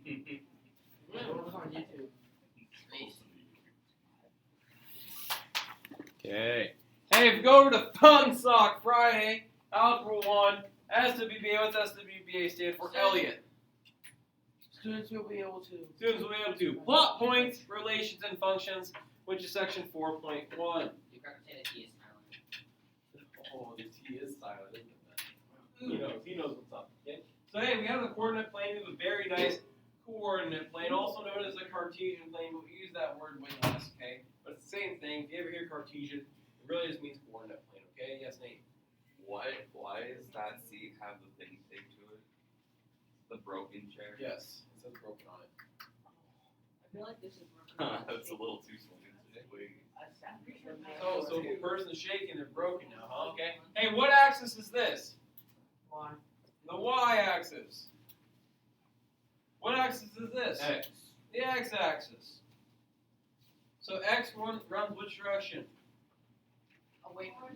on YouTube. Okay. Hey, if you go over to Fun Sock Friday, Algebra 1, SWBA, what's SWBA stand for? Elliot. Students will be able to. Students will be able to plot points, relations, and functions, which is section 4.1. You got to say the T is silent. Oh, the T is silent, isn't it? He knows what's up. Okay. So hey, we have the coordinate plane. We have a very nice coordinate plane, also known as a Cartesian plane, but we use that word way less, okay? But it's the same thing. If you ever hear Cartesian, it really just means coordinate plane, okay? Yes, Nate? Why does that seat have the thing taped to it? The broken chair? Yes, it says broken on it. I feel like this is broken. That's a little too swinging. Oh, so if a person's shaking, they're broken now, huh? Okay. Hey, what axis is this? Y. The y-axis. What axis is this? X. The x-axis. So x runs which direction? Away from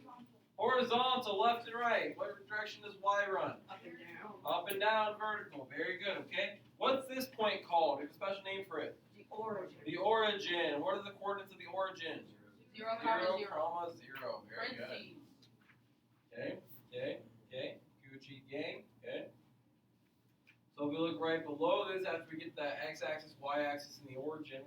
Horizontal, left and right. What direction does y run? up and down. Up and down, vertical. Very good, okay? What's this point called? We have a special name for it. The origin. The origin. What are the coordinates of the origin? 0, comma 0. comma 0. Very good. Parentheses. Okay. Gucci gang. Okay. So if we look right below this, after we get that x-axis, y-axis, and the origin,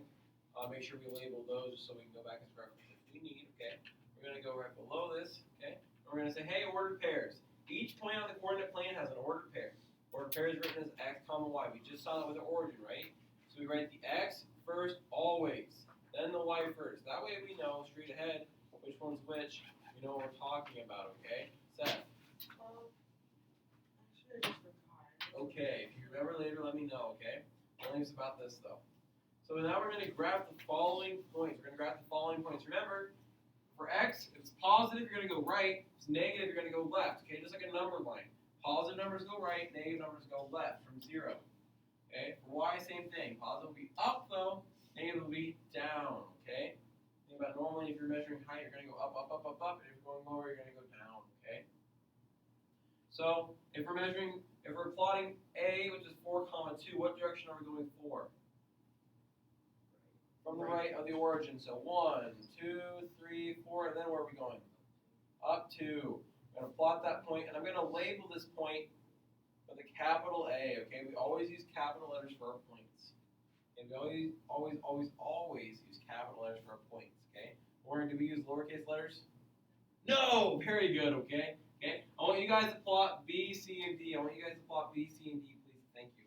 make sure we label those just so we can go back as reference if we need. Okay. We're going to go right below this. Okay. And we're going to say, hey, ordered pairs. Each point on the coordinate plane has an ordered pair. Ordered pair is written as x comma y. We just saw that with the origin, right? So we write the x first always, then the y first. That way we know straight ahead which one's which. We know what we're talking about. Okay. Seth. Okay, if you remember later, let me know, okay? Only it's about this, though. So now we're going to graph the following points. We're going to graph the following points. Remember, for x, if it's positive, you're going to go right. If it's negative, you're going to go left, okay? Just like a number line. Positive numbers go right, negative numbers go left from 0. Okay? For y, same thing. Positive will be up, though. Negative will be down, okay? Think about normally if you're measuring height, you're going to go up, up, up, up, up. And if you're going lower, you're going to go down, okay? So if we're plotting A, which is 4, 2, what direction are we going for? From the right of the origin. So 1, 2, 3, 4, and then where are we going? Up 2. I'm going to plot that point, and I'm going to label this point with a capital A, okay? We always use capital letters for our points. And we always use capital letters for our points, okay? Or do we use lowercase letters? No! Very good, okay? Okay, I want you guys to plot B, C, and D. I want you guys to plot B, C, and D, please. Thank you.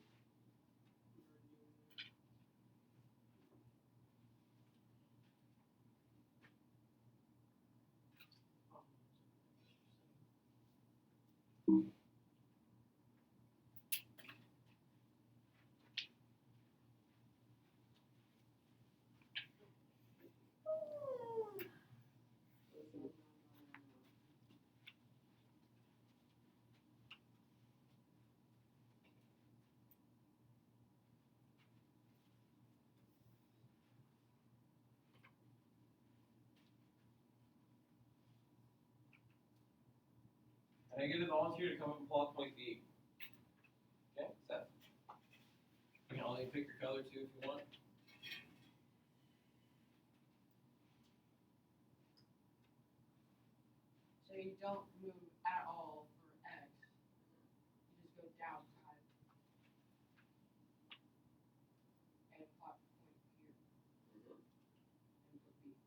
Can I get a volunteer to come up and plot point B? Okay, Seth. You can only pick your color too if you want. So you don't move at all for x. You just go down 5. And plot point here. And put B.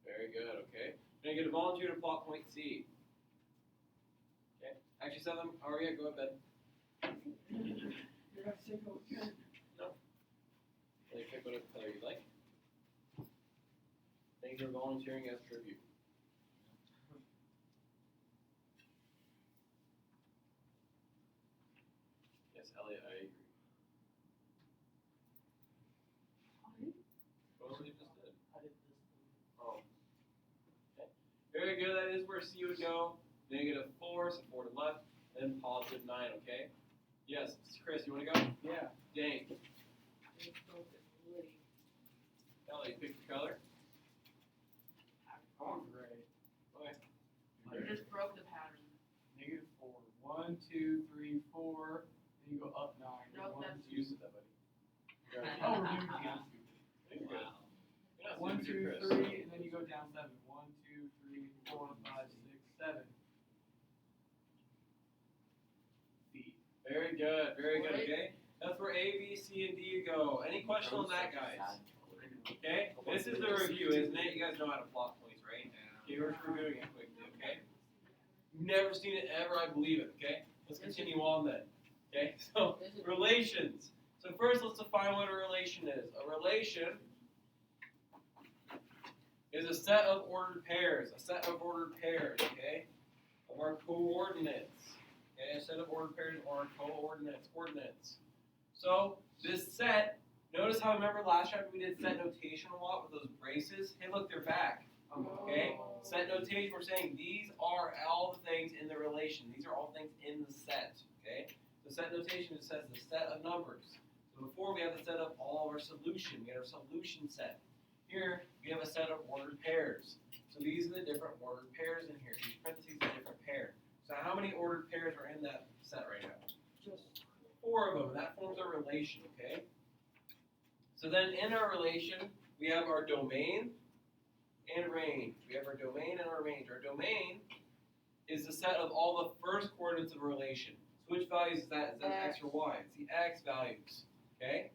Very good, okay. Can I get a volunteer to plot point C? Okay. Actually, Seth, how are you? Go ahead, Ben. You're going to take over again. No. Can you pick whatever color you'd like? Thank you for volunteering as tribute. Yes, Elliot, I agree. What was it you just did? I did this. Oh. Okay. Very good. That is where C would go. -4, so 4 to the left, and +9, okay? Yes, Chris, you want to go? Yeah. Dane. Just go with Woody. Ellie, pick your color. I'm great. Okay. You just broke the pattern. -4. 1, 2, 3, 4. Then you go up 9. No, One, that's- You said that, but go down 7. 1, 2, 3, 4, 5, 6, 7 feet. Very good, very good, okay? That's where A, B, C, and D go. Any question on that, guys? Okay? This is the review, isn't it? You guys know how to plot points, right? Okay, we're just reviewing it quickly, okay? You've never seen it ever, I believe it, okay? Let's continue on then. Okay, so relations. So first let's define what a relation is. A relation is a set of ordered pairs. A set of ordered pairs, okay? Of our coordinates. Okay, a set of ordered pairs of our coordinates. So this set, notice how remember last chapter we did set notation a lot with those braces? Hey look, they're back. Okay? Set notation, we're saying these are all the things in the relation. These are all things in the set. Okay? The set notation just says the set of numbers. So before we have the set of all of our solution. We had our solution set. Here we have a set of ordered pairs. So these are the different ordered pairs in here. Each parentheses is a different pair. So how many ordered pairs are in that set right now? Just 4 of them. That forms a relation, okay? So then in our relation, we have our domain and range. We have our domain and our range. Our domain is the set of all the first coordinates of a relation. So which values is that? Is that x or y? It's the x values, okay?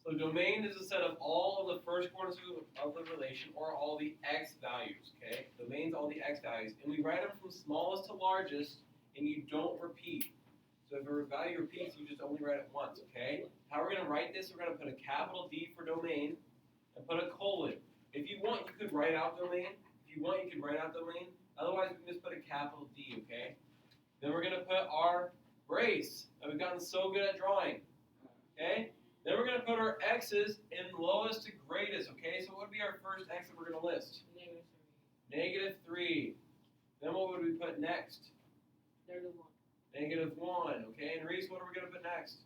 So domain is a set of all of the first coordinates of the relation, or all the x values, okay? Domain's all the x values. And we write them from smallest to largest, and you don't repeat. So if a value repeats, you just only write it once, okay? How we're going to write this, we're going to put a capital D for domain, and put a colon. If you want, you could write out domain. If you want, you could write out domain. Otherwise, we can just put a capital D, okay? Then we're going to put our brace that we've gotten so good at drawing, okay? Then we're going to put our x's in lowest to greatest, okay? So what would be our first x that we're going to list? -3. Then what would we put next? -1, okay? And Reese, what are we going to put next?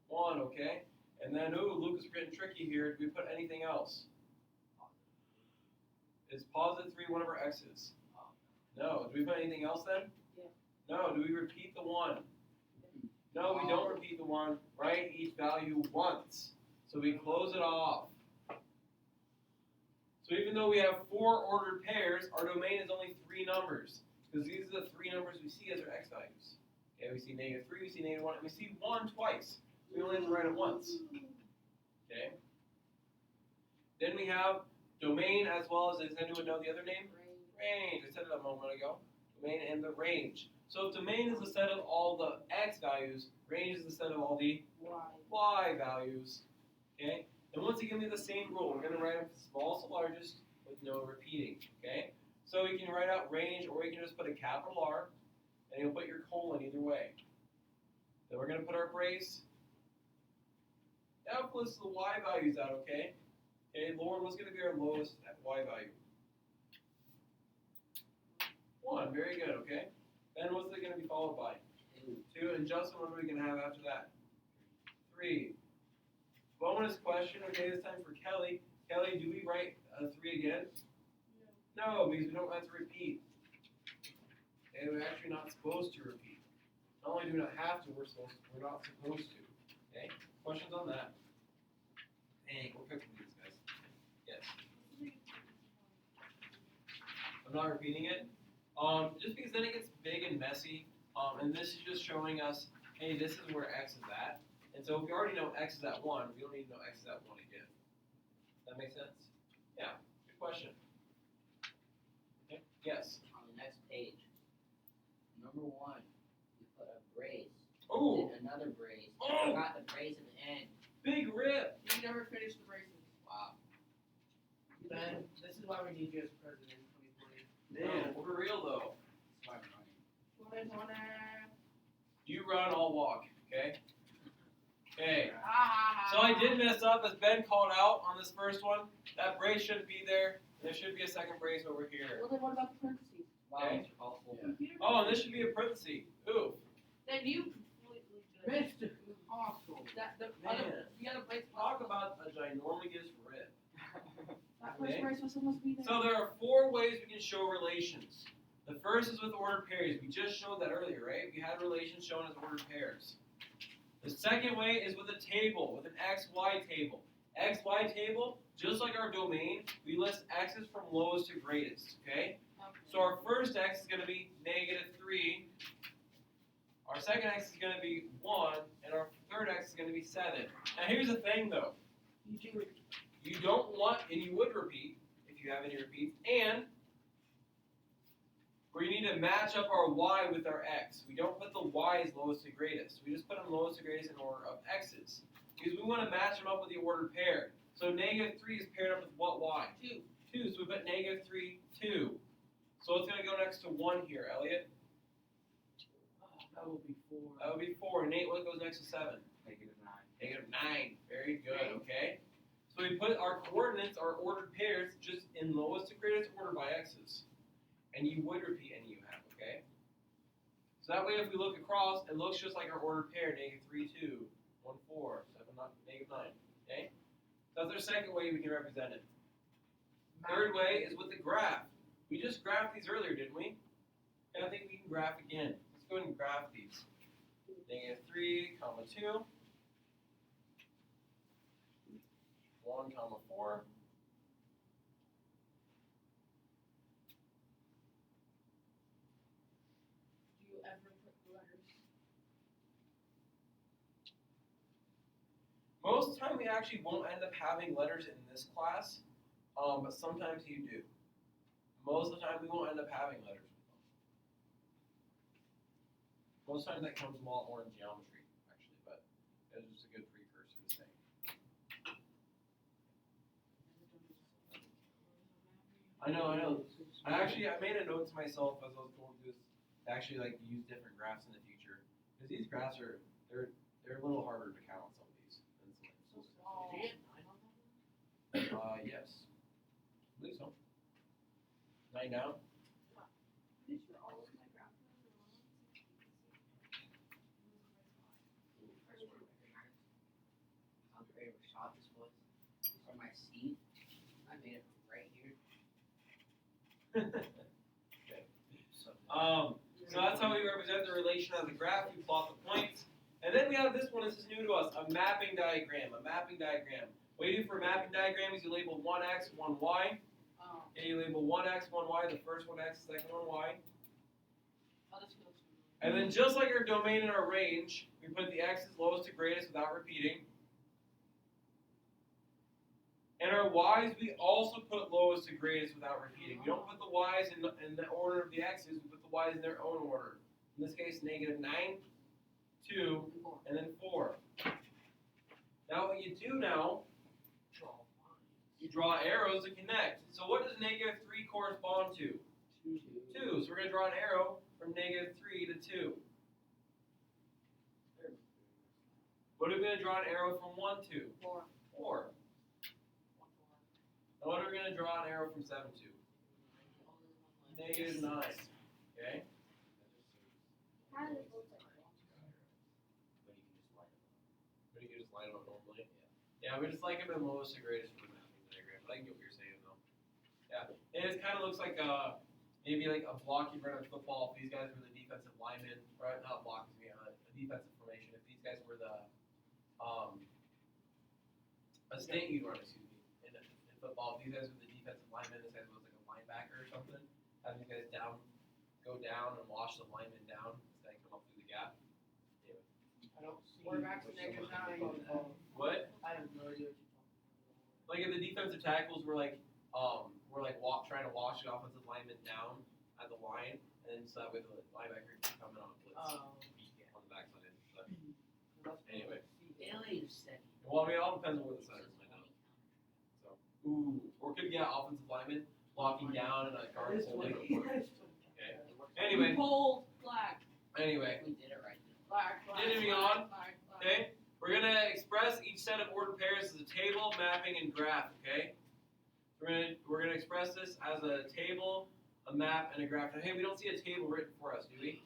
1, okay? And then, ooh, Lucas, we're getting tricky here. Do we put anything else? Is +3 one of our x's? No. Do we put anything else then? Yeah. No. Do we repeat the 1? No, we don't repeat the 1. Write each value once. So we close it off. So even though we have 4 ordered pairs, our domain is only 3 numbers. Because these are the 3 numbers we see as our x values. Okay, we see -3, we see -1, and we see 1 twice. We only have to write it once. Okay? Then we have domain as well as, does anyone know the other name? Range. I said it a moment ago. Domain and the range. So if domain is the set of all the x values, range is the set of all the y values. Okay? And once again, we have the same rule. We're going to write them from smallest to largest with no repeating. Okay? So we can write out range, or we can just put a capital R, and you'll put your colon either way. Then we're going to put our brace. Now let's list the y values out, okay? Okay, Lauren, what's going to be our lowest y value? 1, very good, okay? Then what's it going to be followed by? 2, and Justin, what are we going to have after that? 3. Bonus question, okay, this time for Kelly. Kelly, do we write 3 again? No, because we don't have to repeat. Okay, we're actually not supposed to repeat. Not only do we not have to, we're not supposed to. Okay, questions on that? Dang, we're cooking these guys. Yes. I'm not repeating it. Just because then it gets big and messy. And this is just showing us, hey, this is where x is at. And so if we already know x is at 1, we don't need to know x is at 1 again. That make sense? Yeah, good question. Okay. Yes. On the next page, number 1, you put a brace, Oh, then another brace, Oh! you got the brace at the end. big rip. You never finished the braces. Wow. Ben, this is why we need you as president in 2020. Man, for real though. Smart money. You run, I'll walk. Okay. Okay. Ah. So I did mess up, as Ben called out on this first one. That brace shouldn't be there. There should be a second brace over here. Well, then what about the parentheses? Wow, Okay. Mr. Awful. Oh, and this should be a parenthesis. Ooh. Then you completely did. Mr. Hostile. That the Man. other brace. Talk about a ginormous rip. That Okay. first brace was supposed to be there. So there are 4 ways we can show relations. The first is with ordered pairs. We just showed that earlier, right? We had relations shown as ordered pairs. The second way is with a table, with an XY table. XY table just like our domain, we list x's from lowest to greatest, okay? Okay. So our first x is going to be -3, our second x is going to be 1, and our third x is going to be 7. Now here's the thing though, you don't want, and you would repeat, if you have any repeats, and we need to match up our y with our x. We don't put the y's lowest to greatest. We just put them lowest to greatest in order of x's. Because we want to match them up with the ordered pair. So -3 is paired up with what y? 2. 2, so we put -3, 2. So it's going to go next to 1 here, Elliot. That will be 4. That would be 4. Nate, what goes next to 7? -9. -9. Very good, okay? So we put our coordinates, our ordered pairs, just in lowest to greatest order by x's. And you would repeat any you have, okay? So that way if we look across, it looks just like our ordered pair, -3, 2, 1, 4, 7, -9, okay? So that's our second way we can represent it. Third way is with the graph. We just graphed these earlier, didn't we? And I think we can graph again. Let's go ahead and graph these. -3, 2, 1, 4. Do you ever put letters? Most of the time we actually won't end up having letters in this class, but sometimes you do. Most of the time we won't end up having letters with them. Most times that comes a lot more in geometry, actually, but it's just a good precursor to saying. I know. I made a note to myself as I was going through this to actually like use different graphs in the future. Because these graphs they're a little harder to count some of these than some. Oh. Yes. I believe so. 9 down. Pretty sure all of my graph numbers are on. How great of a shot this was from my seat. I made it from right here. So that's how we represent the relation as a graph. We plot the points. And then we have this one, this is new to us, a mapping diagram. A mapping diagram. What you do for a mapping diagram is you label one x, one y. Oh. And you label one x, one y, the first one x, the second one y. Oh, this feels familiar. And then just like our domain and our range, we put the x's lowest to greatest without repeating. And our y's, we also put lowest to greatest without repeating. We don't put the y's in the order of the x's, we put the y's in their own order. In this case, -9, 2, and then 4. Now what you do now, you draw arrows to connect. So what does -3 correspond to? 2. So we're going to draw an arrow from -3 to 2. What are we going to draw an arrow from 1 to? 4. 4. Now what are we going to draw an arrow from 7 to? -9. Okay? But you can just line them up normally. Yeah, we just like them in lowest to greatest for the mapping diagram. But I get what you're saying though. Yeah. And it kind of looks like maybe like a block you run in football. If these guys were the defensive linemen, right? Not block, excuse me, a defensive formation. If these guys were the a state you'd run, excuse me, in football. If these guys were the defensive linemen, this guy was like a linebacker or something. Have these guys go down and wash the lineman down instead of come up through the gap. Anyway. I don't see. Quarterback's a -9. What? I have no idea what you're talking Like if the defensive tackles were like trying to wash the offensive lineman down at the line, and then so that way the linebacker can come in on a blitz about. on the backside. But That's anyway, Alien said. well, I mean, it all depends on where the center is lined up. So, or could get offensive lineman blocking down and a guard holding. Okay. Anyway. Bold, black, Anyway, We did it right now. black, black. Continuing black, on. black, black. okay, we're gonna express each set of ordered pairs as a table, mapping, and graph. Okay. We're gonna express this as a table, a map, and a graph. Now, hey, we don't see a table written for us, do we?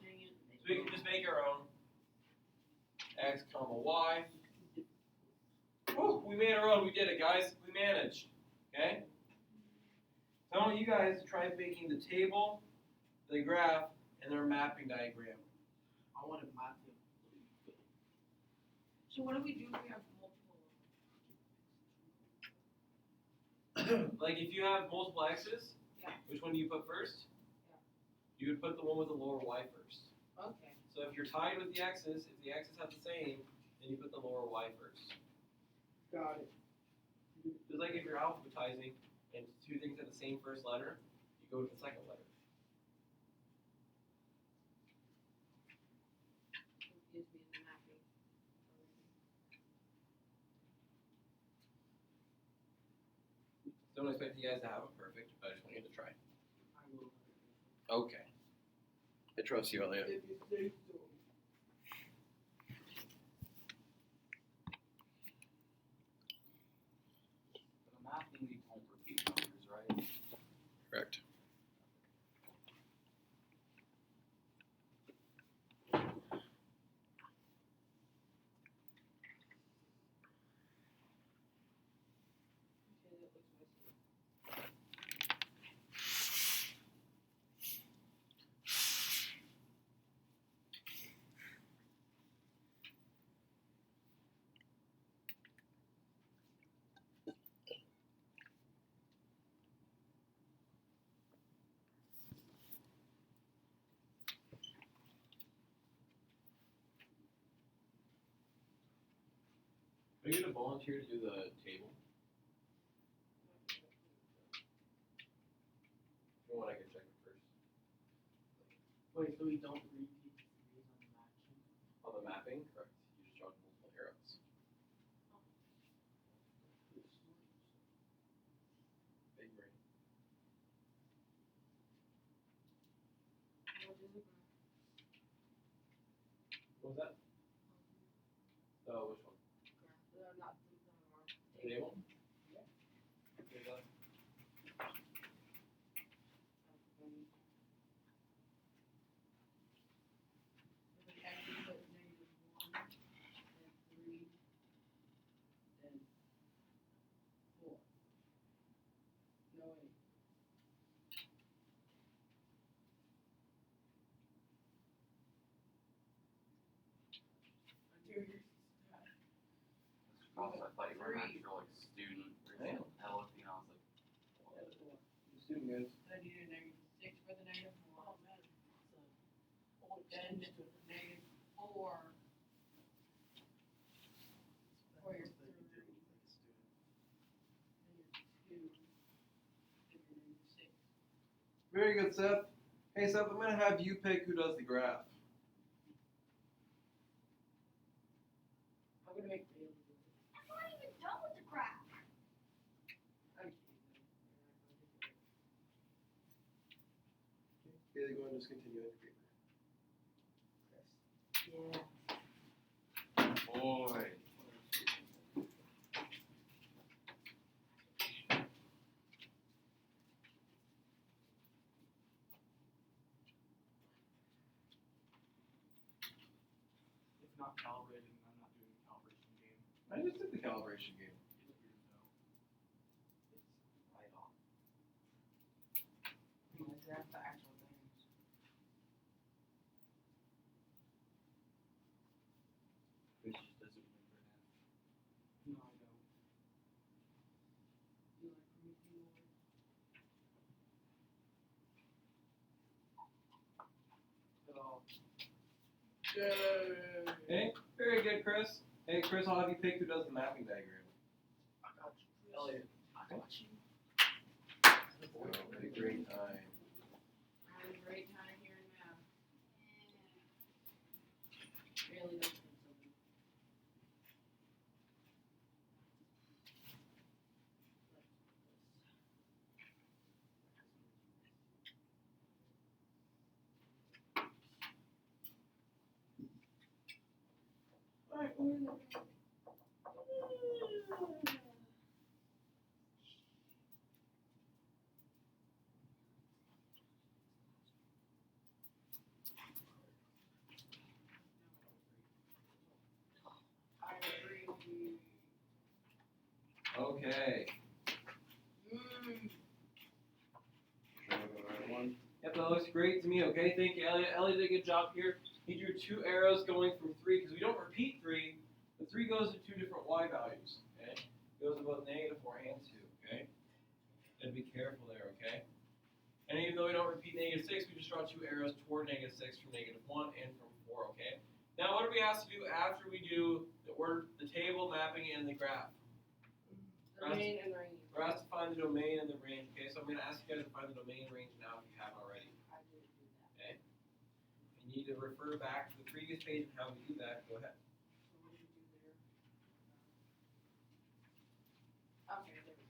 So we can just make our own. X, y. Woo, we made our own. We did it, guys. We managed. Okay. So I want you guys to try making the table, the graph, and their mapping diagram. I want to map it. So what do we do if we have multiple? like if you have multiple x's, Yeah. which one do you put first? Yeah. You would put the one with the lower y first. Okay. So if you're tied with the x's, if the x's have the same, then you put the lower y first. Got it. Just like if you're alphabetizing and two things have the same first letter, you go with the second letter. Confused me in the mapping. Don't expect you guys to have it perfect, but I just want you to try. I will. Okay. I trust you, Elliot. If you say so. For the mapping, we don't repeat numbers, right? Correct. Okay, that looks messy. Are you gonna volunteer to do the table? If you want, I can check it first. Wait, so we don't repeat the threes on the matching? On the mapping, correct. You just draw multiple arrows. Big brain. What is it? What was that? Oh, which one? Not The table? Yeah. Okay, done. Actually put -1, then 3, then 4. No way. Also, I thought you were an Three. actual like student or I am. something. I was like, Student guys. Then you do -6 for the -4. Oh, man. Then -4 for your 3. Then your 2. Then your -6. Very good, Seth. Hey, Seth, I'm gonna have you pick who does the graph. I'm gonna make Bailey do it. I'm not even done with the graph. I'm kidding. Bailey, go and just continue on your paper. Yeah. boy. If not calibrated, I'm not doing the calibration game. I just did the calibration game. It's weird though. It's right on. That's the actual things. Which doesn't remember now. No, I don't. You like Promethean Lord? So. Yay! Hey, very good, Chris. Hey, Chris, I'll have you pick who does the mapping diagram. I got you. Elliot. I got you. Oh, what a great time. I had a great time here now. Really don't think so. Alright, I agree with you. Okay. Yep, that looks great to me. Okay, thank you, Elliot. Elliot did a good job here. He drew 2 arrows going from 3 because we don't repeat 3. The 3 goes to 2 different y values. Okay, it goes to both -4 and 2. Okay. Gotta be careful there, okay? And even though we don't repeat -6, we just draw 2 arrows toward -6 from -1 and from 4, okay? Now, what are we asked to do after we do the table mapping and the graph? Domain and range. We're asked to find the domain and the range, okay? So I'm going to ask you guys to find the domain and range now if you haven't already, I didn't do that. okay? If you need to refer back to the previous page and how we do that, go ahead. So what did we do there? Okay, there we go.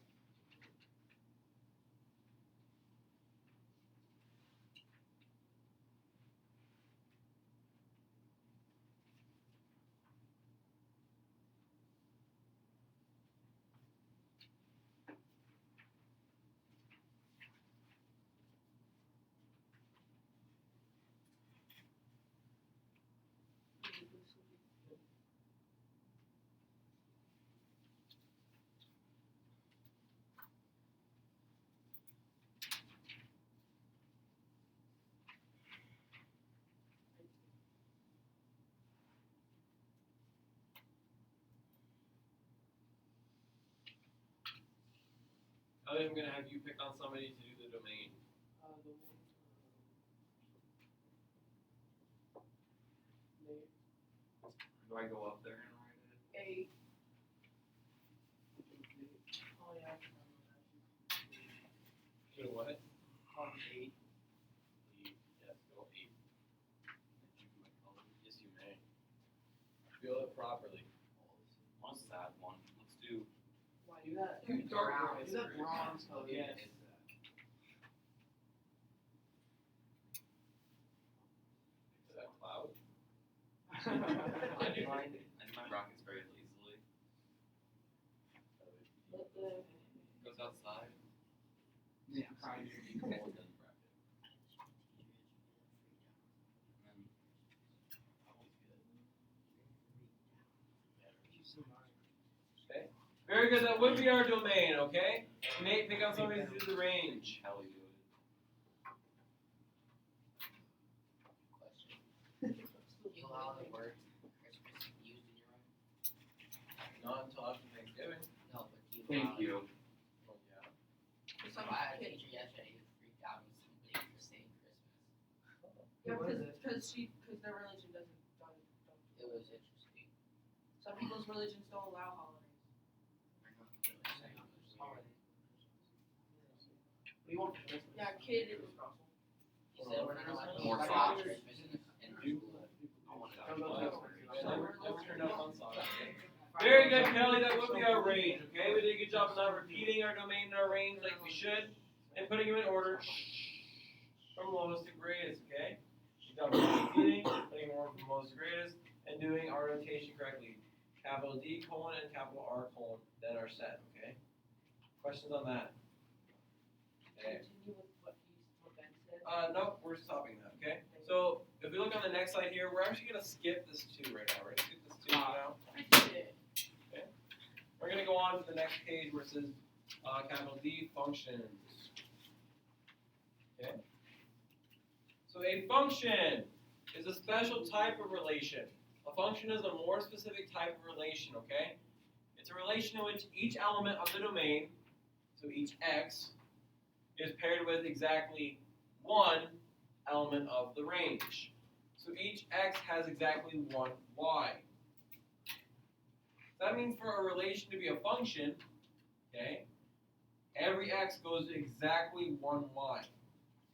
I think I'm going to have you pick on somebody to do the domain. The one, Do I go up there and write it? 8. Oh, yeah. Do what? On 8. Yes, go 8. Yes, you may. Feel it properly. One sad one. Let's do. Why do that? Do dark brown. gray. Do that bronze color. Yes. Is that cloud? I do my rockets very easily. Let the Goes outside. Yeah. Kind of equal than bracket. And Okay. Very good. That would be our domain, okay? Nate, pick on somebody to do the range. Kelly do it. Question. Do you allow the word Christmas used in your own? Not until after Thanksgiving. No, but do you Thank allow you. Oh, yeah. So I had a teacher yesterday who freaked out when somebody was saying Christmas. yeah, What is it? because their religion don't It was interesting. some people's religions don't allow holidays. We're not really saying it was weird. What do you want for Christmas? Yeah, kid. He said we're not allowed to More talk sauce. about Christmas in our school. I wanted to Don't go talk to about Never turned up on sauce. Very good, Kelly. That would be our range, okay? We did a good job of not repeating our domain and our range like we should, and putting them in order from lowest to greatest, okay? Good job of not repeating, putting them in order from lowest to greatest, and doing our notation correctly. Capital D colon and capital R colon, then our set, okay? Questions on that? Okay. Continue with what Ben said. Nope, we're stopping that, okay? So, if we look on the next slide here, we're actually gonna skip this 2 right now. We're gonna skip this 2 for now. I did it. We're gonna go on to the next page where it says, capital D functions. Okay? So a function is a special type of relation. A function is a more specific type of relation, okay? It's a relation in which each element of the domain, so each x, is paired with exactly one element of the range. So each x has exactly one y. That means for a relation to be a function, okay, every x goes to exactly one y.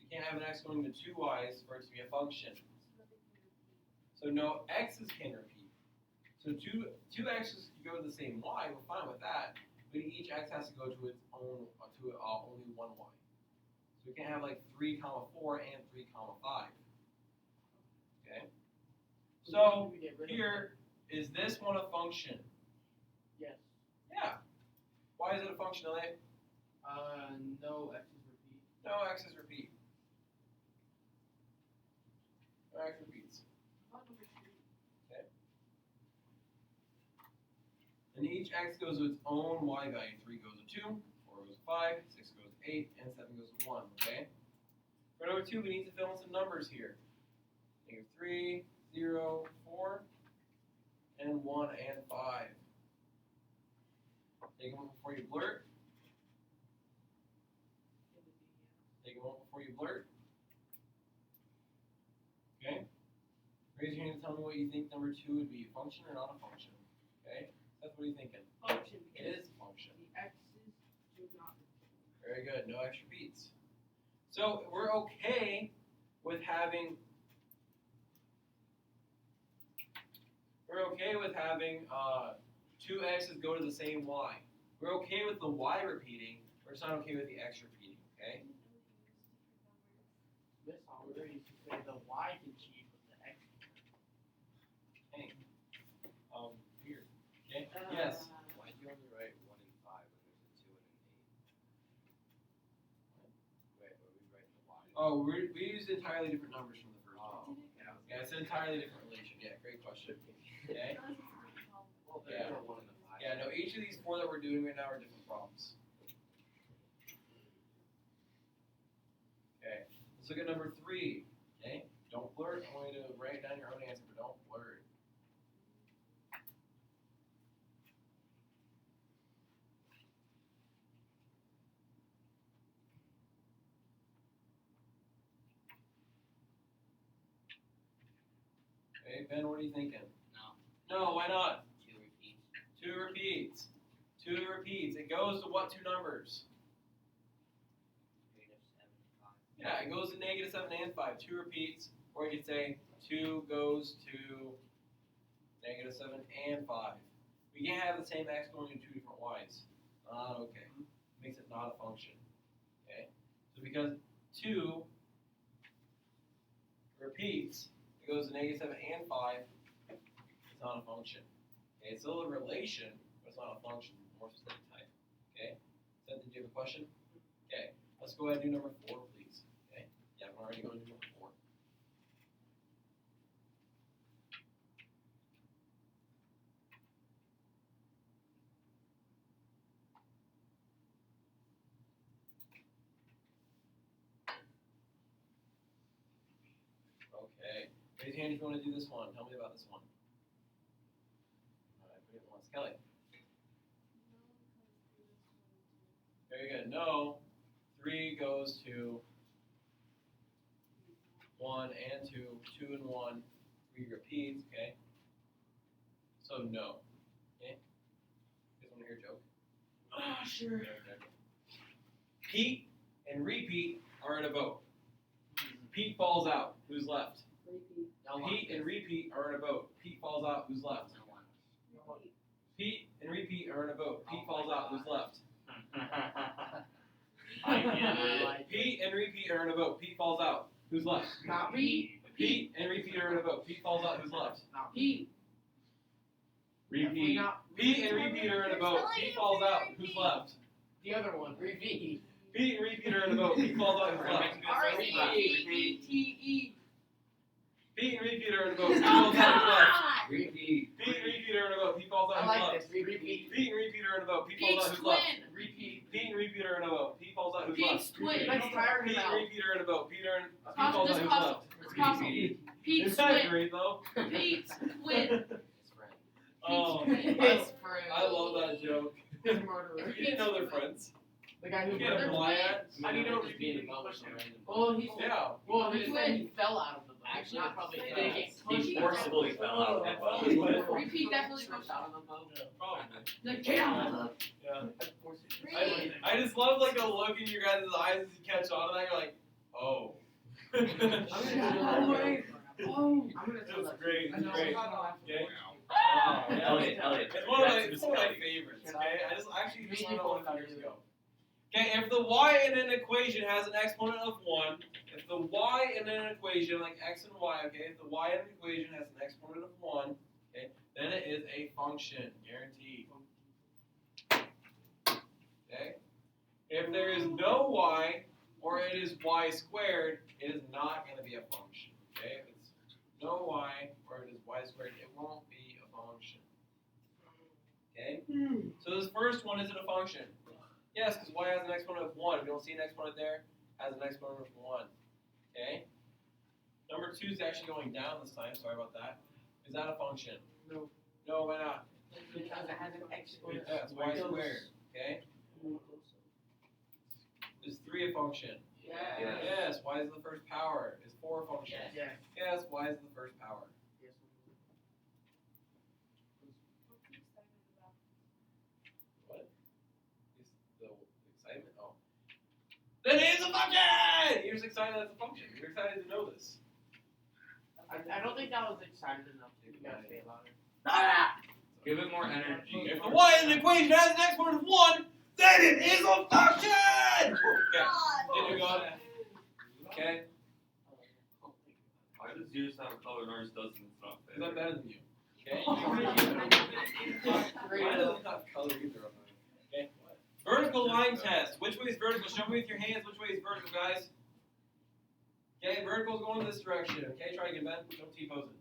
You can't have an x going to 2 y's for it to be a function. So no x's can repeat. So two x's can go to the same y, we're fine with that, but each x has to go to its own, only one y. So we can't have like 3, 4 and 3, 5. Okay? So here, is this one a function? Yes. Yeah. Why is it a function, Elliot? No X's repeat. No x's repeat. No x repeats. And each x goes to its own y value. 3 goes to 2, 4 goes to 5, 6 goes to 8, and 7 goes to 1, okay? For number 2, we need to fill in some numbers here. -3, 0, 4, and 1 and 5. Take one before you blurt. Raise your hand and tell me what you think number 2 would be, function or not a function. Okay? That's what are you thinking? Function. It is a function. The x's do not. Very good, no extra beats. So we're okay with having 2 x's go to the same y. We're okay with the y repeating, we're just not okay with the x repeating, okay? This already used to say the y can cheat with the x. Hey, here, okay? Yes. Why do you only write 1 and 5 when there's a 2 and an 8? Wait, are we writing the y? Oh, we used entirely different numbers from the first Oh, one. yeah. Yeah, it's an entirely different relation. Yeah, great question. Okay? Well, Yeah. there's a 1 and a 5. Yeah, no, each of these 4 that we're doing right now are different problems. Okay, let's look at number 3. Okay, don't blurt. I want you to write down your own answer, but don't blurt. Okay, Ben, what are you thinking? No, why not? 2 repeats. 2 repeats. 2 repeats. It goes to what 2 numbers? -7, 5. Yeah, it goes to -7 and 5. 2 repeats. Or you could say 2 goes to -7 and 5. We can't have the same x going to 2 different y's. Okay. Makes it not a function. Okay? So because 2 repeats, it goes to -7 and 5, it's not a function. Okay, it's still a relation, but it's not a function, more specific type. Okay? Seth, did you have a question? Okay, let's go ahead and do number 4, please. Okay? Yeah, I'm already going to do number 4. Okay, raise your hand if you want to do this one. Tell me about this one. Alright, everybody wants Kelly. Very good. No. 3 goes to 1 and 2, 2 and 1, 3 repeats, okay? So no. Okay? You guys want to hear a joke? Sure. Okay. Pete and repeat are in a boat. Pete falls out. Who's left? No one. Pete and repeat are in a boat. Pete falls out. Who's left? No one. Pete and repeat are in a boat. Pete falls out. Who's left? I get it. Pete and repeat are in a boat. Pete falls out. Who's left? Not me. Pete and repeat are in a boat. Pete falls out. Who's left? Not me. Pete. Definitely not Pete and repeat are in a boat. Pete falls out. Who's left? the other one. Repeat. Pete and repeat are in a boat. Pete falls out. Who's left? R-E-P-E-T-E. Pete and repeat are in a boat. Pete falls out. Who's left? Repeat. Pete and repeat are in a boat. Pete falls out. I Who's like left? this. Repeat. Pete and repeat are in a boat. Pete falls Pete's out. Who's left? twin. Repeat. Pete and repeat are in a boat. Pete falls out. Who's Pete's left? twin. Let's tire Pete him and out. repeat are in a boat. Pete falls Let's out. Who's cost- left? let's cost- Pete's It's not twin. great though. Pete's twin. His friend. Oh, Pete's twin. His friend. I love that joke. His murderer. You didn't know they're friends. The guy who You can't murdered. imply it. How do you know Just being repeat? a boat with some random. Well, he's Yeah. well. He said he fell out of the boat. Actually, not probably he fell. didn't get pushed He out. forcibly fell out of that boat. Repeat definitely pushed out out. of the boat. Yeah, probably. Like, get out of the. Yeah. I just love like the look in your guys' eyes as you catch on to that. You're like, oh. I'm gonna tell that. Oh. I'm gonna tell That's that. great. I That's know. great. I'm Okay. Oh, Yeah. Elliot, It's one of my, that's it's one of my Elliot. favorites. Okay. I just actually just Me learned that one people years ago. Okay, if the y in an equation has an exponent of 1, if the y in an equation, like x and y, okay, if the y in an equation has an exponent of 1, okay, then it is a function, guaranteed. Okay? If there is no y, or it is y squared, it is not going to be a function. Okay? If it's no y, or it is y squared, it won't be a function. Okay? So this first one, is it a function? Yes, because y has an exponent of 1. If you don't see an exponent there, has an exponent of 1. Okay? Number 2 is actually going down this time. Sorry about that. Is that a function? No. No, why not? Because it has an exponent. Yeah, it's y squared. Okay? Is 3 a function? Yeah. Yeah. Yes. Y is the first power. Is 4 a function? Yeah. Yes. Y is the first power. Yeah. What? Is the excitement? Oh. Then it is a function! You're just excited that's a function. You're excited to know this. I don't think that was excited enough to say it louder. Give it more energy. If the y in the equation has an exponent of 1, then it is a function! Okay. Did we go? Okay. Why does yours have a color and ours doesn't? It's not Because I'm fair. better than you. Okay? Great. Mine doesn't have color either. Okay? Vertical line test. Which way is vertical? Show me with your hands which way is vertical, guys. Okay, vertical is going this direction. Okay, try again, Ben. Don't T-pose it.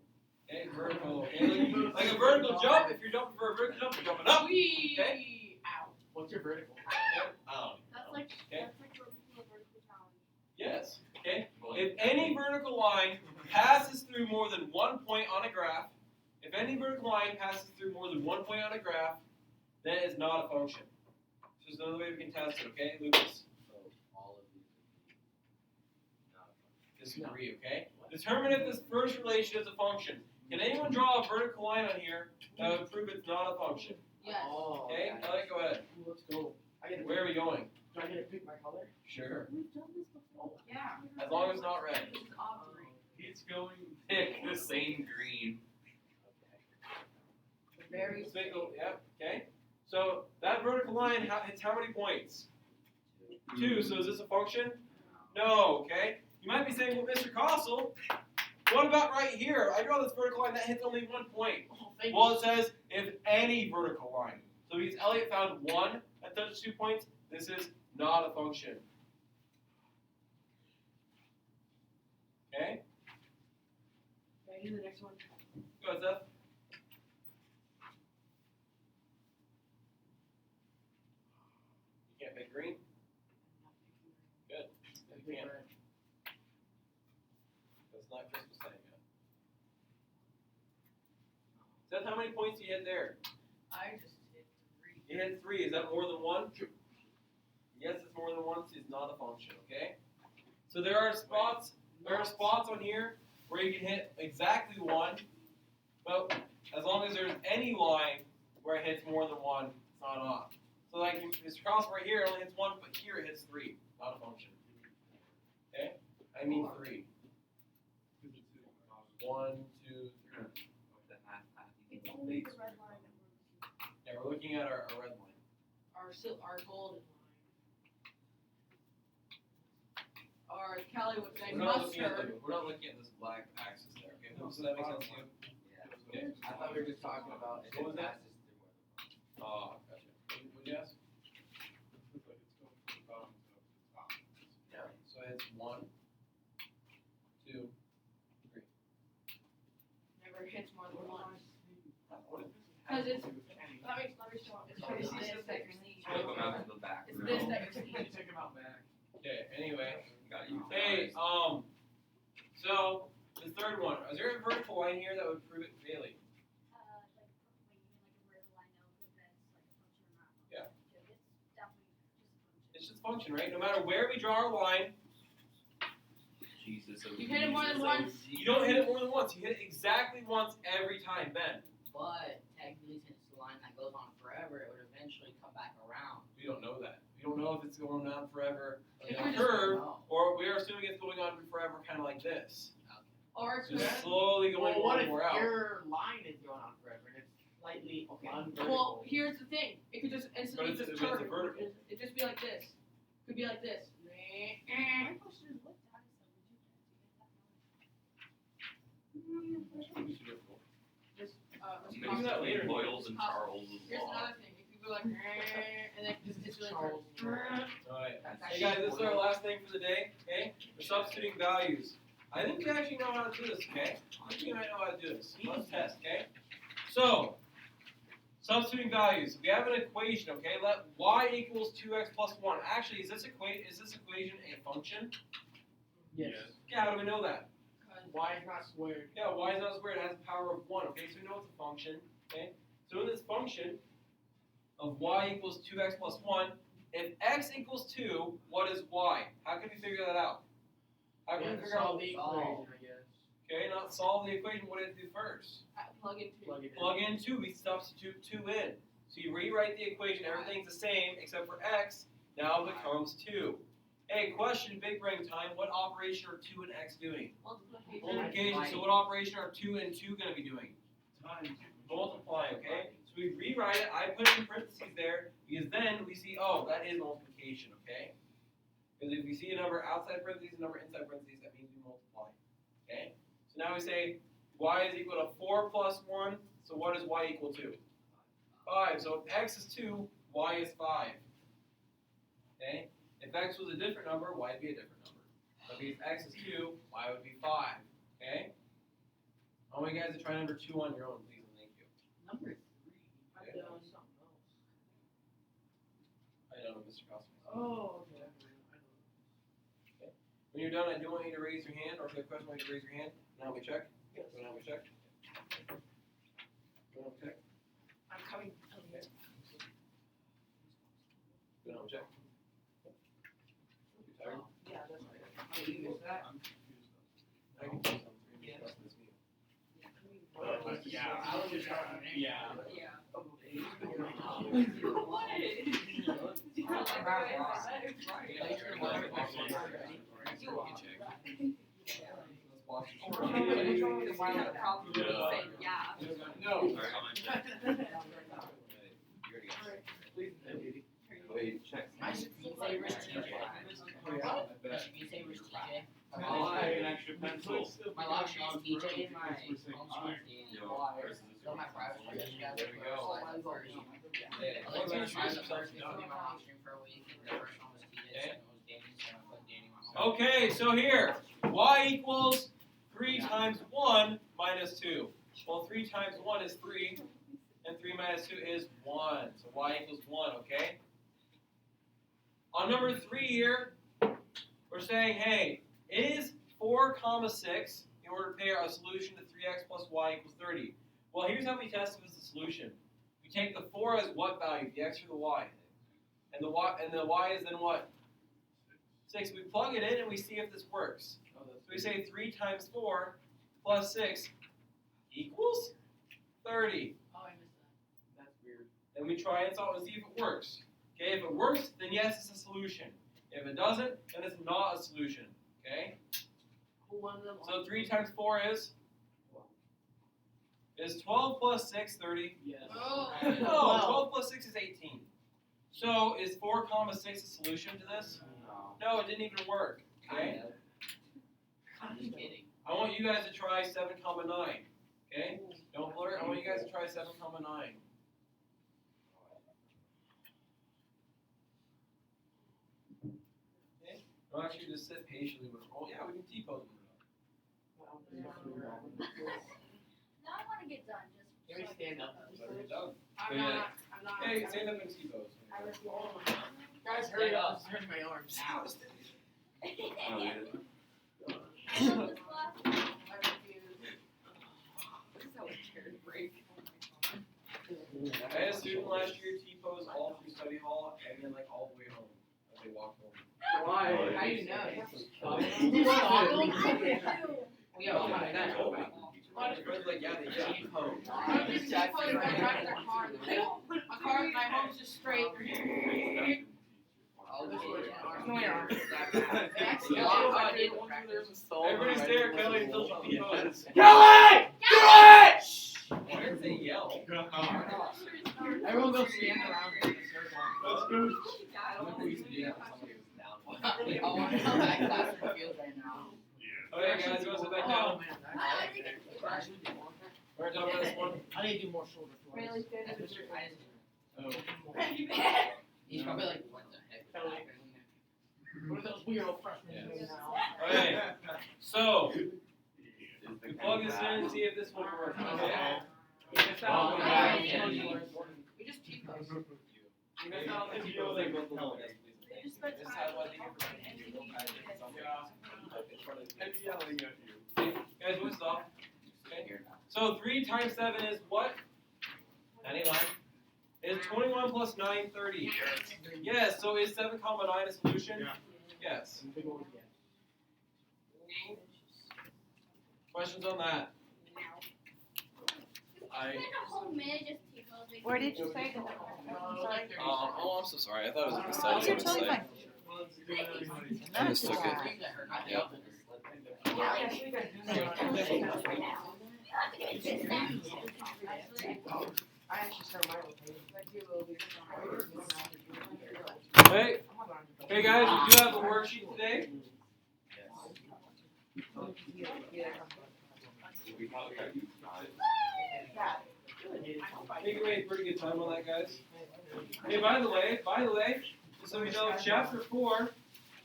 Okay, vertical. Okay, like a vertical jump. If you're jumping for a vertical jump, you're jumping up. Wee! Okay. Ow. What's your vertical? That's like Okay. that's like what we do a vertical challenge. Yes. Okay. Well, If any vertical line passes through more than 1 point on a graph, if any vertical line passes through more than 1 point on a graph, then it's not a function. So there's another way we can test it. Okay, Lucas. All of these would be not a function. Disagree. Okay. Determine if this first relation is a function. Can anyone draw a vertical line on here that would prove it's not a function? Yes. Oh, Okay, Elliot, go ahead. Let's go. Where are we going? Do I get to pick my color? Sure. We've done this before. Yeah. As long as it's not red. It's augury. he's going pick the same green. Very Single, yep, okay. So that vertical line hits how many points? 2, so is this a function? No, okay. You might be saying, well, Mr. Kossel, what about right here? I draw this vertical line that hits only 1 point. Oh, thank Well, it says if any vertical line. So because Elliot found 1 that touches 2 points, this is not a function. Okay? Ready, the next one. Go ahead, Seth. You can't make green? Good. You can't. That's not Christmas time yet. Seth, how many points do you hit there? I just hit 3. You hit 3. Is that more than 1? Yes, it's more than 1, so it's not a function, okay? So there are spots on here where you can hit exactly 1, but as long as there's any line where it hits more than 1, it's not off. So like Mr. Cross right here, it only hits 1, but here it hits 3, not a function. Okay? I mean 3. 1, 2, 3. The half. It's only the red line that we're Yeah, we're looking at our red line. Our golden line. Or Kelly would say We're not looking at mustard. we're not looking at this black axis there, okay? Does that make sense to you? Okay. I thought we were just talking about if What was it that? passes through whether. Oh, gotcha. Would you ask? Yeah. So it's 1, 2, 3. Never hits more than once. What is Because it's, let me show it. It's this that you're seeing. Flip them out to the back. It's this that you're seeing. Take him out back. Okay, anyway. Got you. Hey, so the third one. Is there a vertical line here that would prove it daily? like wait, you mean like a vertical line now if that's like a function or not? Yeah. It's definitely just a function. It's just function, right? No matter where we draw our line, Jesus. You hit it more than once. you don't hit it more than once. You hit it exactly once every time, Ben. But technically, since it's a line that goes on forever, it would eventually come back around. We don't know that. We don't know if it's going on forever It in could a just curve, No. or we're assuming it's going on forever, kind of like this. Or it's Just just, slowly going Well, what more and if more out. your line is going on forever and it's slightly unvertical? well, here's the thing. It could just instantly But it's- just but it's a turn. vertical. It'd just be like this. Could be like this. My question is, what data set would you get to get that It's too difficult. Just, You can do that later. Boyles and Charles' Here's law. another thing. If you go like, and then just instantly Charles. turns. Alright. That's Hey guys, this is our last thing for the day, okay? We're substituting values. I think we actually know how to do this, okay? I think we might know how to do this. Let's test, okay? So, substituting values. We have an equation, okay? Let y equals 2x plus 1. Actually, is this equation a function? Yes. Yeah, how do we know that? Y is not squared. Yeah, y is not squared. It has a power of 1, okay? So we know it's a function, okay? So in this function of y equals 2x plus 1, if x equals 2, what is y? How can we figure that out? How can we figure out? Solve the equation, I guess. Okay, not solve the equation. What did it do first? Plug into. Plug it in. Plug in 2. We substitute 2 in. So you rewrite the equation, everything's the same except for x now becomes 2. Hey, question, big brain time. What operation are 2 and x doing? Multiplication. So what operation are 2 and 2 going to be doing? Multiplying, okay? So we rewrite it. I put it in parentheses there because then we see, oh, that is multiplication, okay? Because if we see a number outside parentheses and a number inside parentheses, that means we multiply, okay? So now we say y is equal to 4 plus 1. So what is y equal to? 5. So if x is 2, y is 5, okay? If x was a different number, y would be a different number. So if x is 2, y would be 5, okay? I want you guys to try number 2 on your own, please, and thank you. Number 3. I've done something else. I know, Mr. Cosmo. Oh, okay. When you're done, I do want you to raise your hand, or if you have a question, I want you to raise your hand. Now we check. Yes. Now we check. Now we check. I'm coming. Now we check. You tired? Yeah, that's right. Oh, you missed that? I can do something. Yeah. That's this meeting. I was just trying to. Yeah. No. Wait, check. I should be favorite TJ. I should be favorite TJ. An extra pencil. My last name is TJ and my homeschools Danny. Yo, versus So my private tuition guys There we go. I like to Yeah. try the first week of my live stream for a week. The first one was TJ, second was Danny, so I put Danny on my home. Okay, so here, y equals 3 times 1 minus 2. Well, 3 times 1 is 3, and 3 minus 2 is 1. So y equals 1, okay? On number 3 here, we're saying, hey, is 4 comma 6 in order to prepare a solution to 3x plus y equals 30? Well, here's how we test if it's a solution. We take the 4 as what value, the x or the y? And the y is then what? 6. We plug it in and we see if this works. So we say 3 times 4 plus 6 equals 30. Oh, I missed that. That's weird. Then we try and solve and see if it works. Okay, if it works, then yes, it's a solution. If it doesn't, then it's not a solution. Okay? Who won them? So 3 times 4 is 12 plus 6, 30. Yes. Oh. No, 12 plus 6 is 18. So is 4 comma 6 a solution to this? No, it didn't even work. Okay? I'm just kidding. I want you guys to try 7 comma 9. Okay? Don't blur it. I want you guys to try 7 comma 9. Okay? I'll actually just sit patiently with it. Oh yeah, we can T-pose with it. Now I wanna get done, just. Can we stand up? I'm not. Hey, stand up and T-pose. I refuse. Guys, hurry up. This hurts my arms. Ow. Oh, yeah. I love this class. I refuse. What is that with chair break? I had a student last year T-pose all through study hall and then like all the way home as they walked home. Why? How do you know? We have Oh, one they told me. that. My friends like, yeah, they T-pose. I'm just T-posing when I'm driving their car. My home's just straight. Oh, This yeah, was yeah. ours. No, yeah. They actually Yeah. got I did practice. Everybody stare at Kelly until she T-poses. Kelly! Do it! I didn't say yell. Everyone go stand around in a circle. Let's go. I remember we used to do that when somebody was down. Oh, I know how that classroom feels right now. Okay, guys, you want to sit back Oh, down? man. We're gonna talk about this one. I need to do more shoulder flips. Really good. That's Mr. Tyson. Oh. He's probably like, what the heck is Kelly. happening? What are those weird old freshmen doing now? Okay, so we plug this in and see if this one works. Okay. You missed out on the We just T-pose. You missed out on the T-pose like both of them. They just spent This time. has what the information. I'm yelling at you. Guys, what's off? Okay. So 3 times 7 is what? 99. Is 21 plus 9, 30. Yes, so is 7 comma 9 a solution? Yes. Big old yes. Questions on that? I spent a whole minute just T-posing. Where did you say? Oh, I'm so sorry. I thought it was like a Oh, you're totally fine. I mistook it. Yep. I actually start my own page. Hey, hey guys, we do have a worksheet today. We probably got used to it. I think we made a pretty good time on that, guys. Hey, by the way, just so you know, chapter 4 is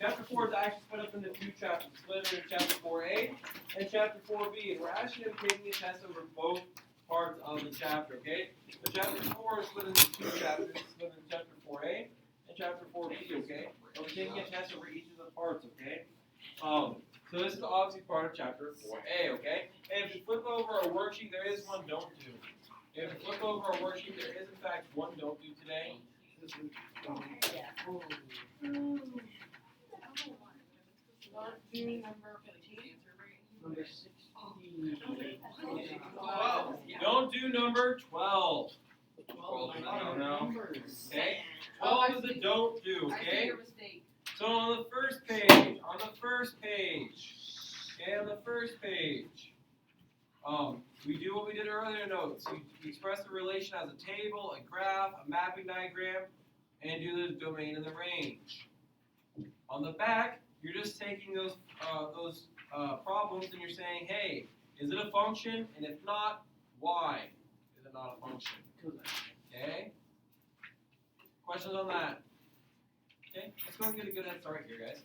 actually split up into two chapters. It's split into chapter 4A and chapter 4B, and we're actually going to be taking a test over both parts of the chapter, okay? So chapter 4 is split into two chapters. It's split into chapter 4A and chapter 4B, okay? And we're taking a test over each of the parts, okay? So this is obviously part of chapter 4A, okay? And if you flip over our worksheet, there is one don't do. If you flip over our worksheet, there is in fact one don't do today. Not do number 15. Number 16. Don't do number 12. 12, I don't know. Okay? Oh, I 12 is a see. don't do, I okay? made a mistake. So on the first page, okay, on the first page, we do what we did earlier in notes. You express the relation as a table, a graph, a mapping diagram, and do the domain and the range. On the back, you're just taking those problems and you're saying, hey, is it a function? And if not, why is it not a function? Okay? Questions on that? Okay, let's go and get a good head start here, guys.